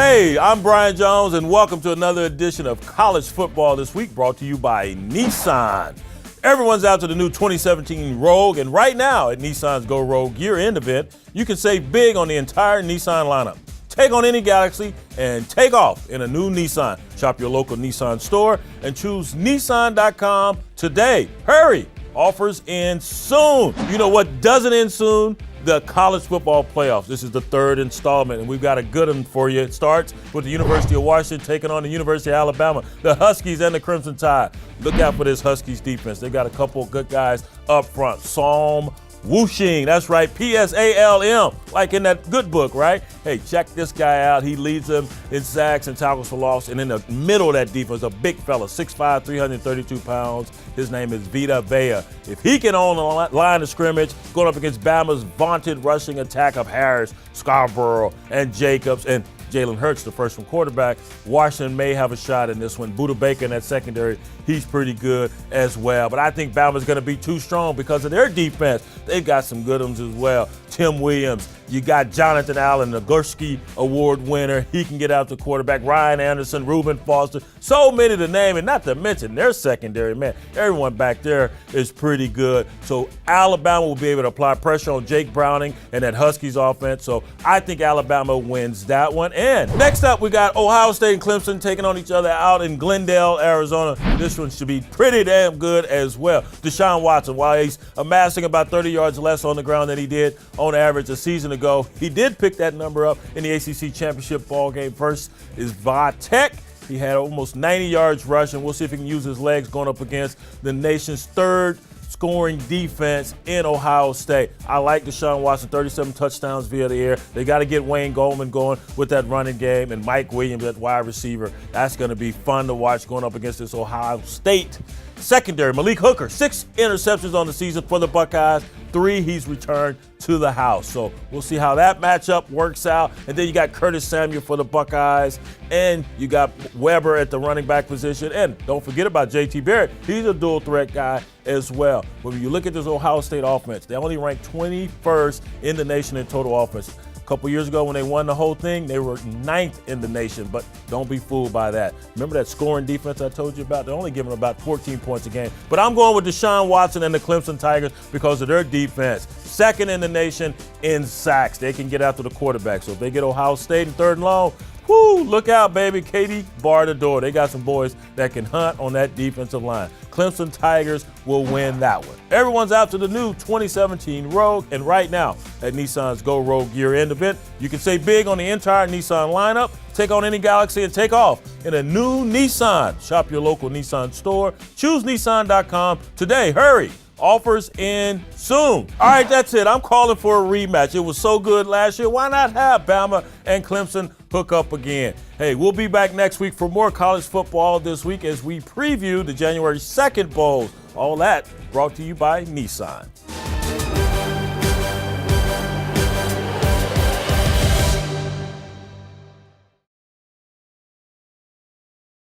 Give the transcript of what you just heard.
Hey, I'm Brian Jones, and welcome to another edition of College Football This Week, brought to you by Nissan. Everyone's out to the new 2017 Rogue, and right now at Nissan's Go Rogue year-end event, you can save big on the entire Nissan lineup. Take on any Galaxy and take off in a new Nissan. Shop your local Nissan store and choose Nissan.com today. Hurry! Offers end soon. You know what doesn't end soon? The college football playoffs. This is the third installment, and we've got a good one for you. It starts with the University of Washington taking on the University of Alabama, the Huskies and the Crimson Tide. Look out for this Huskies defense. They got a couple of good guys up front. Psalm Wooshing, that's right, P-S-A-L-M, like in that good book, right? Hey, check this guy out. He leads them in sacks and tackles for loss. And in the middle of that defense, a big fella, 6'5", 332 pounds. His name is Vita Vea. If he can own the line of scrimmage, going up against Bama's vaunted rushing attack of Harris, Scarborough, and Jacobs, and Jalen Hurts, the freshman quarterback, Washington may have a shot in this one. Buda Baker in that secondary, he's pretty good as well. But I think Bama's going to be too strong because of their defense. They've got some good ones as well. Tim Williams, you got Jonathan Allen, the Gursky Award winner. He can get out the quarterback. Ryan Anderson, Reuben Foster, so many to name, and not to mention their secondary, man. Everyone back there is pretty good. So Alabama will be able to apply pressure on Jake Browning and that Huskies offense. So I think Alabama wins that one. And next up, we got Ohio State and Clemson taking on each other out in Glendale, Arizona. This one should be pretty damn good as well. Deshaun Watson, while he's amassing about 30 yards less on the ground than he did on average a season ago, he did pick that number up in the ACC Championship ball game. First is Vitek. He had almost 90 yards rushing. We'll see if he can use his legs going up against the nation's third scoring defense in Ohio State. I like Deshaun Watson, 37 touchdowns via the air. They got to get Wayne Goldman going with that running game, and Mike Williams at wide receiver. That's going to be fun to watch going up against this Ohio State secondary. Malik Hooker, 6 interceptions on the season for the Buckeyes. 3 he's returned to the house. So we'll see how that matchup works out. And then you got Curtis Samuel for the Buckeyes, and you got Weber at the running back position. And don't forget about J.T. Barrett. He's a dual threat guy as well. But when you look at this Ohio State offense, they only ranked 21st in the nation in total offense. A couple years ago when they won the whole thing, they were 9th in the nation, but don't be fooled by that. Remember that scoring defense I told you about? They're only giving about 14 points a game. But I'm going with Deshaun Watson and the Clemson Tigers because of their defense. Second in the nation in sacks. They can get after the quarterback. So if they get Ohio State in third and long, whoo, look out, baby. Katie, bar the door. They got some boys that can hunt on that defensive line. Clemson Tigers will win that one. Everyone's out to the new 2017 Rogue, and right now at Nissan's Go Rogue year-end event, you can save big on the entire Nissan lineup, take on any Galaxy, and take off in a new Nissan. Shop your local Nissan store. Choose Nissan.com today. Hurry! Offers end soon. All right, that's it. I'm calling for a rematch. It was so good last year. Why not have Bama and Clemson hook up again? Hey, we'll be back next week for more college football this week as we preview the January 2nd bowls. All that brought to you by Nissan.